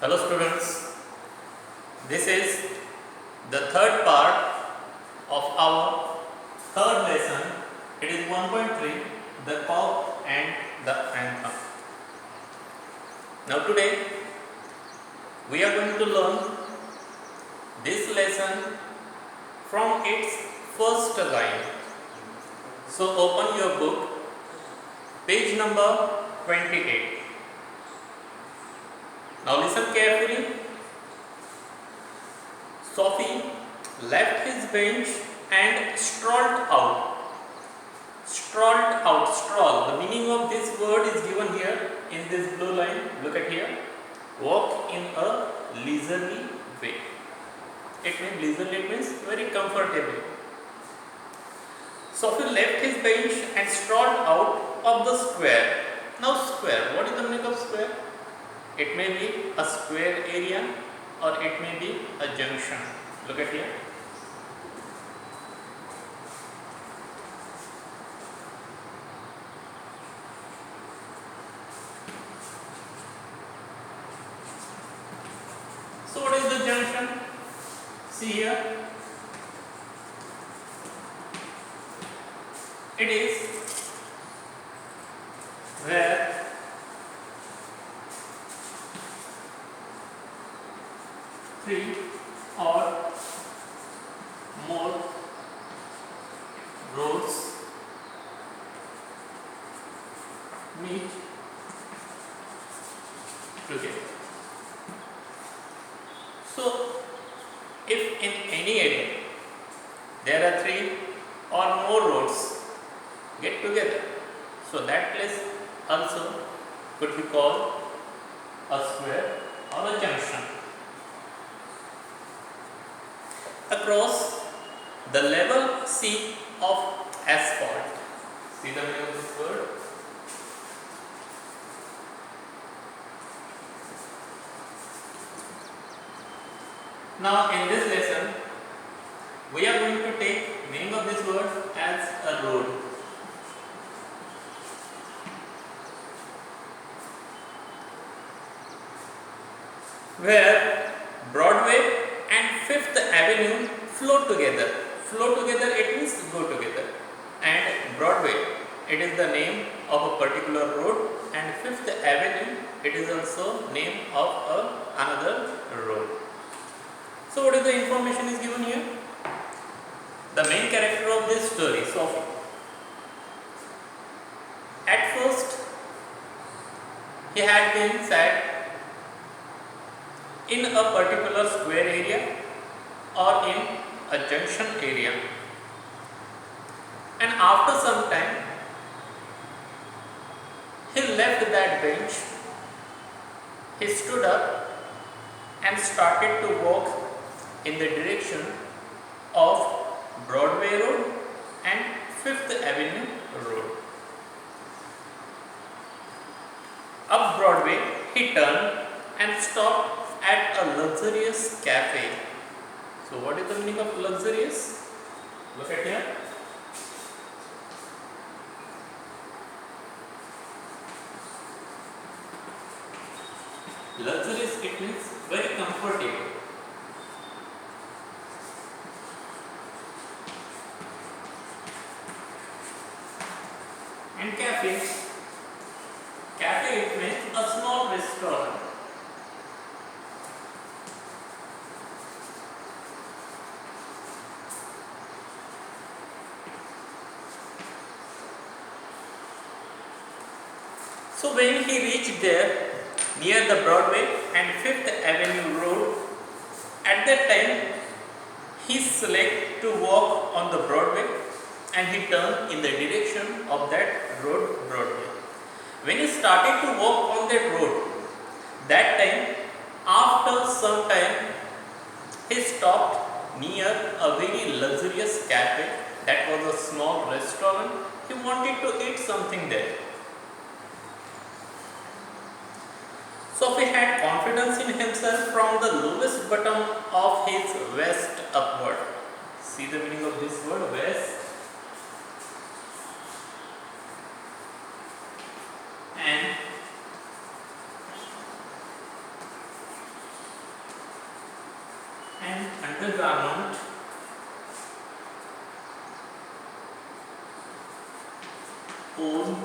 Hello students, this is the third part of our third lesson. It is 1.3, the cock and the anthem. Now today we are going to learn this lesson from its first line. So open your book, page number 28. Now listen carefully. Sophie left his bench and strolled out. Strolled out, stroll. The meaning of this word is given here in this blue line. Look at here. Walk in a leisurely way. Leisurely means very comfortable. Sophie left his bench and strolled out of the square. Now square, what is the meaning of square? It may be a square area or it may be a junction. Look at here. So what is the junction? See here. It is where three or more roads meet together. So, if in any area there are three or more roads get together, so that place also could be called a square or a junction. Across the level sea of asphalt. See the meaning of this word? Now in this lesson, we are going to take meaning of this word as a road. Where Broadway and Fifth Avenue flow together. Flow together, it means go together. And Broadway, it is the name of a particular road, and Fifth Avenue, it is also name of another road. So what is the information is given here? The main character of this story, Sophie. At first, he had been sad in a particular square area or in a junction area, and after some time he left that bench, he stood up and started to walk in the direction of Broadway Road and Fifth Avenue Road. Up Broadway he turned and stopped at a luxurious cafe. So what is the meaning of luxurious? Look at here. Luxurious, it means very comfortable. And cafe, it means a small restaurant. So when he reached there, near the Broadway and Fifth Avenue Road, at that time he selected to walk on the Broadway and he turned in the direction of that road, Broadway. When he started to walk on that road, that time, after some time, he stopped near a very luxurious cafe. That was a small restaurant. He wanted to eat something there. Sophie had confidence in himself from the lowest button of his vest upward. See the meaning of this word, vest? an undergarment worn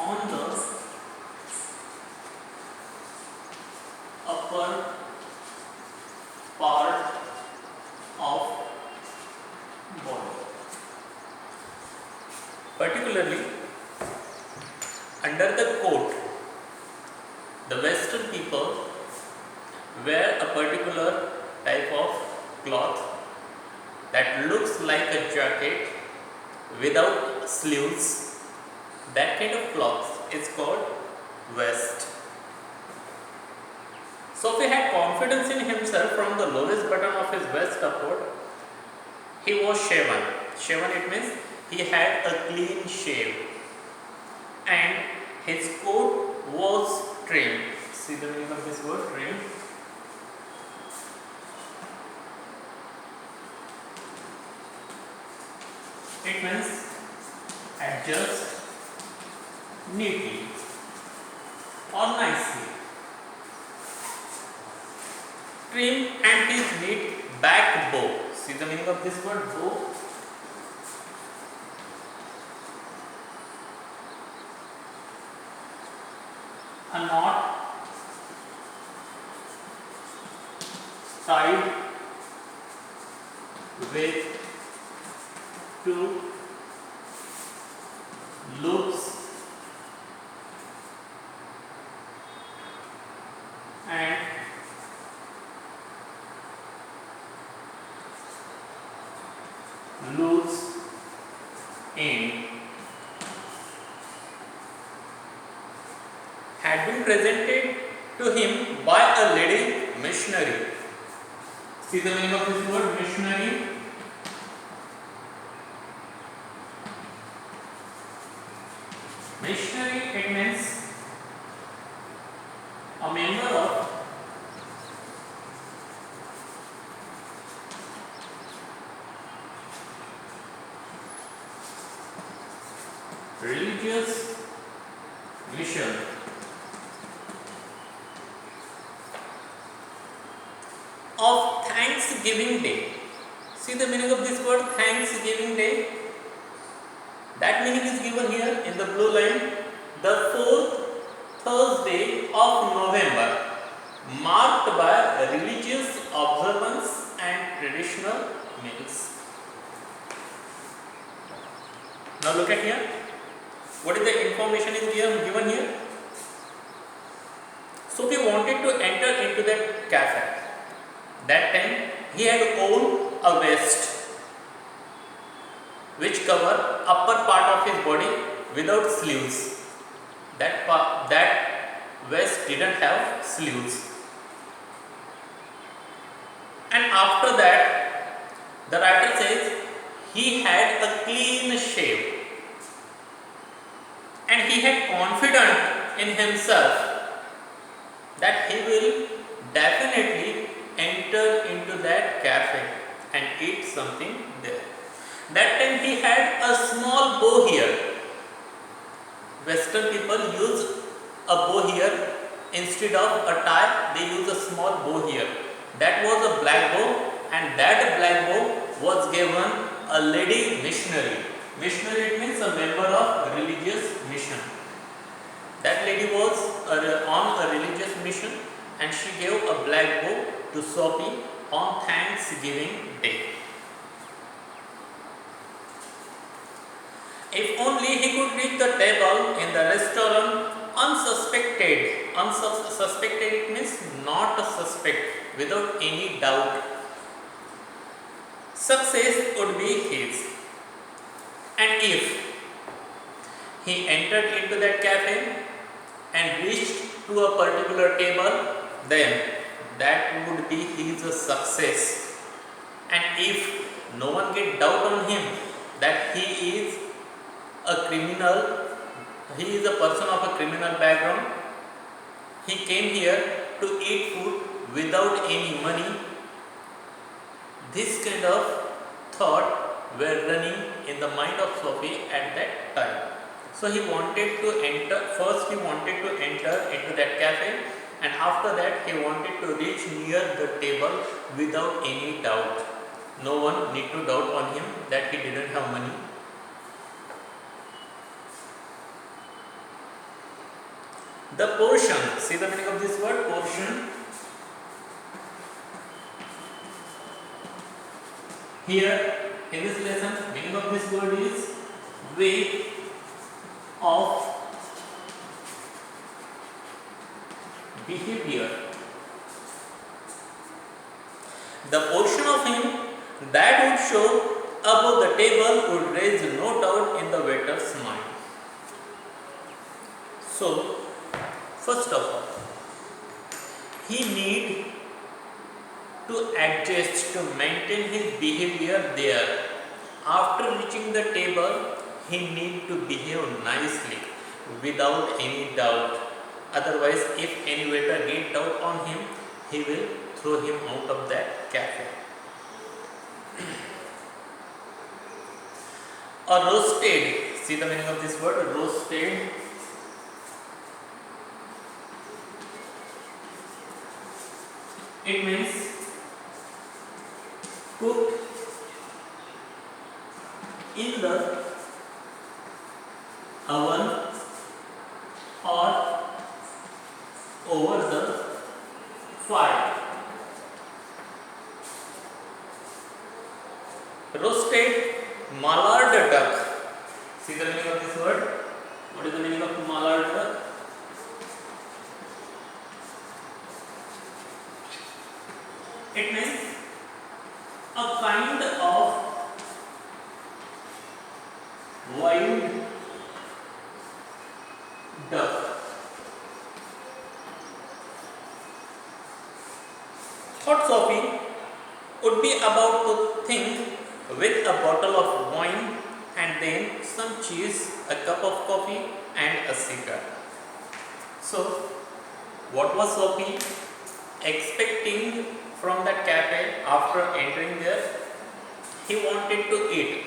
on the upper part of body. Particularly under the coat, the Western people wear a particular type of cloth that looks like a jacket without sleeves. That kind of cloth is called vest. Sophie had confidence in himself. From the lowest button of his vest upward, he was shaven. Shaven, it means he had a clean shave, and his coat was trimmed. See the meaning of this word, trimmed? It means adjust neatly or nicely. Trim and his neat back bow. See the meaning of this word, bow? A knot tied with two loops and loose end had been presented to him by a lady missionary. See the meaning of this word, missionary? Missionary, it means a member of religious mission of Thanksgiving Day. See the meaning of this word, Thanksgiving Day? That meaning is given here in the blue line. The fourth Thursday of November, marked by religious observance and traditional meals. Now look at here. What is the information is given here? So he wanted to enter into that cafe. That time he had owned a vest which covered upper part of his body without sleeves. That vest didn't have sleeves. And after that, the writer says he had a clean shave and he had confidence in himself that he will definitely enter into that cafe and eat something there. That time he had a small bow here. Western people use a bow here. Instead of a tie, they use a small bow here. That was a black bow, and that black bow was given a lady missionary. Missionary, it means a member of religious mission. That lady was on a religious mission, and she gave a black bow to Sophie on Thanksgiving Day. If only he could reach the table in the restaurant unsuspected. Unsuspected, it means not a suspect, without any doubt. Success would be his. And if he entered into that cafe and reached to a particular table, then that would be his success. And if no one get doubt on him that he is a criminal, he is a person of a criminal background, he came here to eat food without any money, this kind of thought were running in the mind of Sophie at that time. So he wanted to enter, first he wanted to enter into that cafe and after that he wanted to reach near the table without any doubt. No one need to doubt on him that he didn't have money. The portion, see the meaning of this word portion. Here in this lesson, meaning of this word is way of behavior. The portion of him that would show above the table would raise no doubt in the waiter's mind. So, first of all, he need to adjust to maintain his behavior there. After reaching the table, he need to behave nicely without any doubt. Otherwise, if any waiter get doubt on him, he will throw him out of that cafe. A roasted, see the meaning of this word, roasted. It means cooked in the oven or over the fire. Roasted mallard duck. See the meaning of this word? What is the meaning of mallard duck? It means a kind of wild duck. Hot coffee would be about to think with a bottle of wine and then some cheese, a cup of coffee and a cigar. So, what was Sophie expecting from that cafe after entering there? He wanted to eat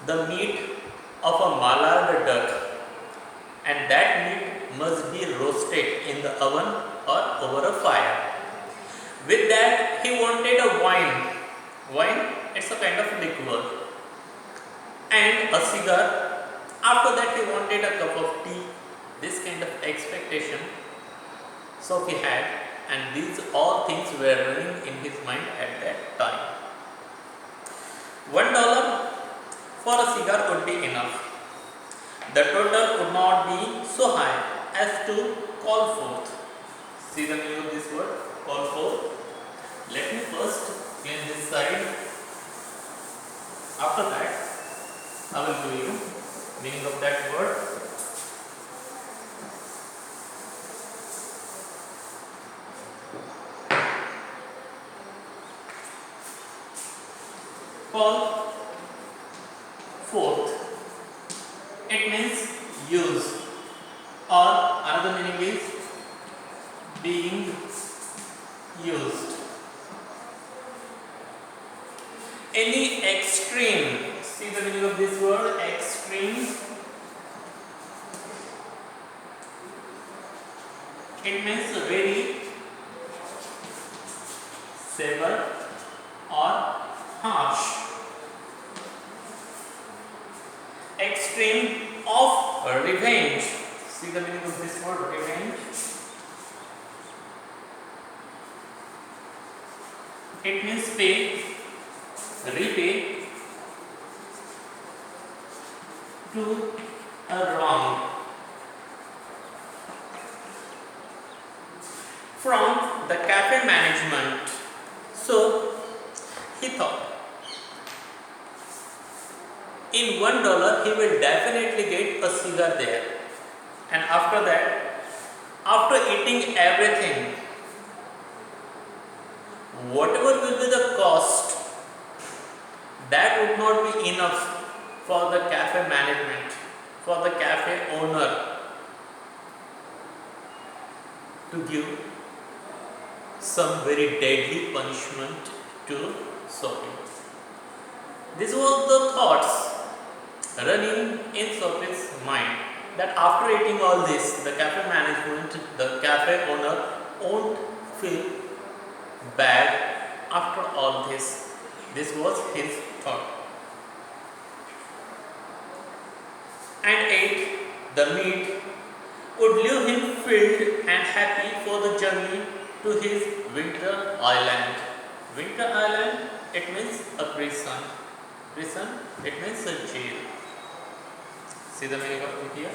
the meat of a mallard duck, and that meat must be roasted in the oven or over a fire. With that, he wanted a wine. Wine, it's a kind of liquor. And a cigar. After that, he wanted a cup of tea. This kind of expectation Sophie had, and these all things were running in his mind at that time. $1 for a cigar would be enough. The total would not be so high as to call forth. See the meaning of this word? Call forth. Let me first clean this side. After that, I will give you meaning of that word. Call forth. It means use, or another meaning is being used. Any extreme, see the meaning of this word, extreme. It means very severe or harsh. Extreme of revenge. See the meaning of this word, revenge. It means pay, repay to a wrong. From the cafe management. So he thought, in $1 he will definitely get a cigar there, and after that, after eating everything, whatever will be the cost, that would not be enough for the cafe management, for the cafe owner to give some very deadly punishment to Sophie. These were the thoughts running in Sophie's mind, that after eating all this, the cafe management and the cafe owner won't feel bad after all this. This was his thought. And 8. The meat would leave him filled and happy for the journey to his winter island. Winter island, it means a prison. Prison, it means a jail. See the meaning of it here?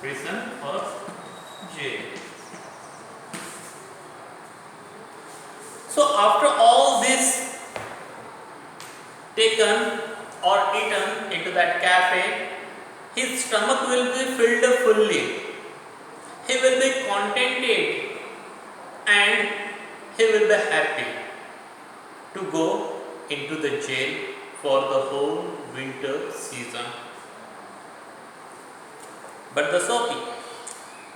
Prison or jail. So after all this taken or eaten into that cafe, his stomach will be filled fully. He will be contented and he will be happy to go into the jail for the whole winter season. But the Soapy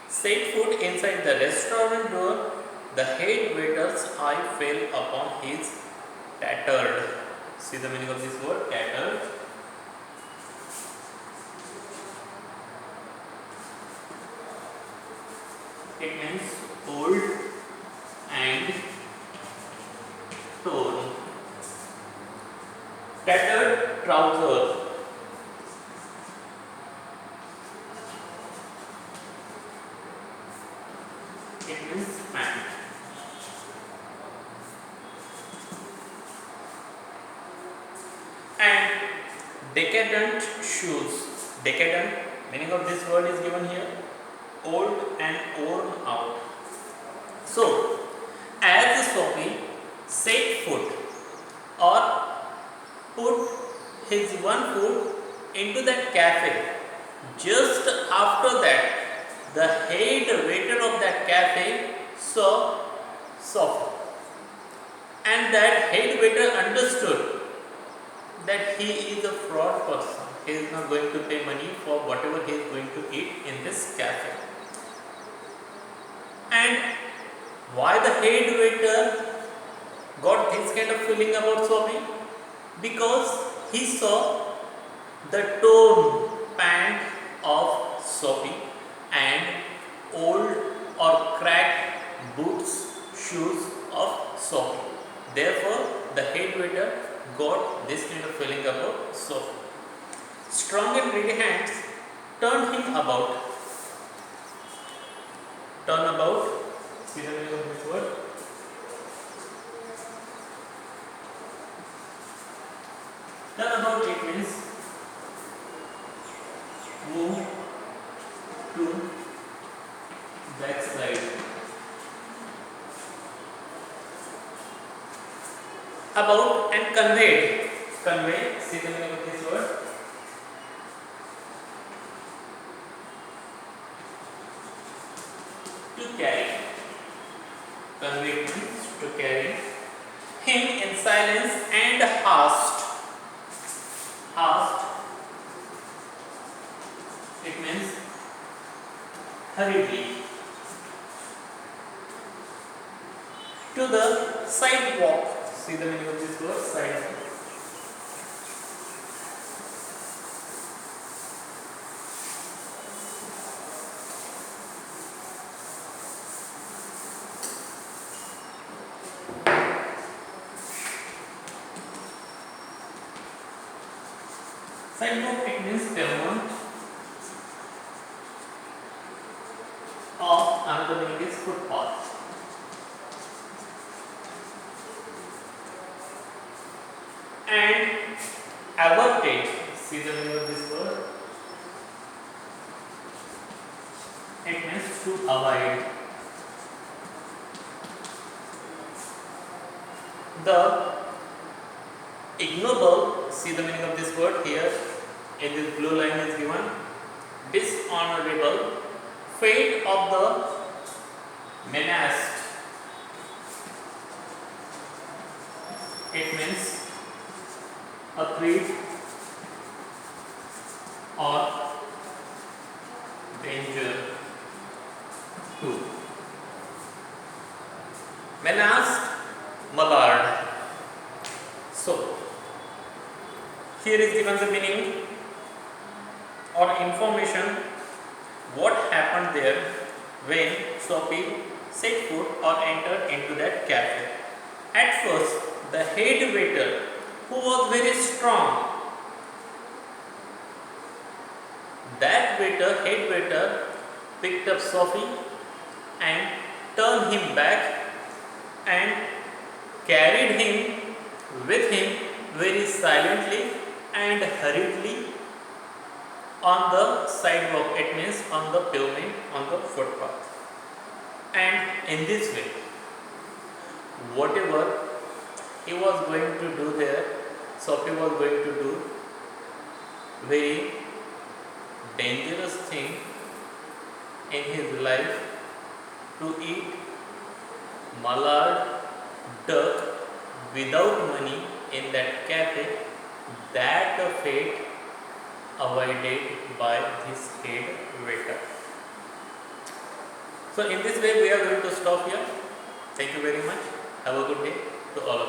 set foot inside the restaurant door. The head waiter's eye fell upon his tattered. See the meaning of this word, tattered. It means old and torn. Tattered trousers. It means pant. And decadent shoes. Decadent, meaning of this word is given here, old and worn out. So, as the Soapy set foot or put his one foot into that cafe, just after that, the head waiter of that cafe saw Soapy. And that head waiter understood that he is a fraud person. He is not going to pay money for whatever he is going to eat in this cafe. And why the head waiter got this kind of feeling about Soapy? Because he saw the torn pant of Soapy and old or cracked boots, shoes of Soapy. Therefore, the head waiter got this kind of feeling about Soapy. Strong and ready hands turned him about. Turn about. See the meaning of this word? Turn about, it means move to backside. About and conveyed. Convey, see the meaning of this word? To carry. Convey means to carry. Him in silence and hast. Hast, it means hurriedly. To the sidewalk. See the meaning of this word? Sidewalk. Sidewalk, it means pavement. Of another meaning is footpath. And averted, see the meaning of this word? It means to avoid. The ignoble, see the meaning of this word here, in this blue line is given, dishonorable fate of the menaced. It means afraid or danger to. Menaced, mallard. Here is given the meaning or information what happened there when Sophie set foot or entered into that cafe. At first, the head waiter, who was very strong, head waiter, picked up Sophie and turned him back and carried him with him very silently and hurriedly on the sidewalk, it means on the pavement, on the footpath. And in this way, whatever he was going to do there, Sophie was going to do very dangerous thing in his life, to eat mallard duck without money in that cafe, that fate avoided by this head waiter. So in this way we are going to stop here. Thank you very much. Have a good day to all of you.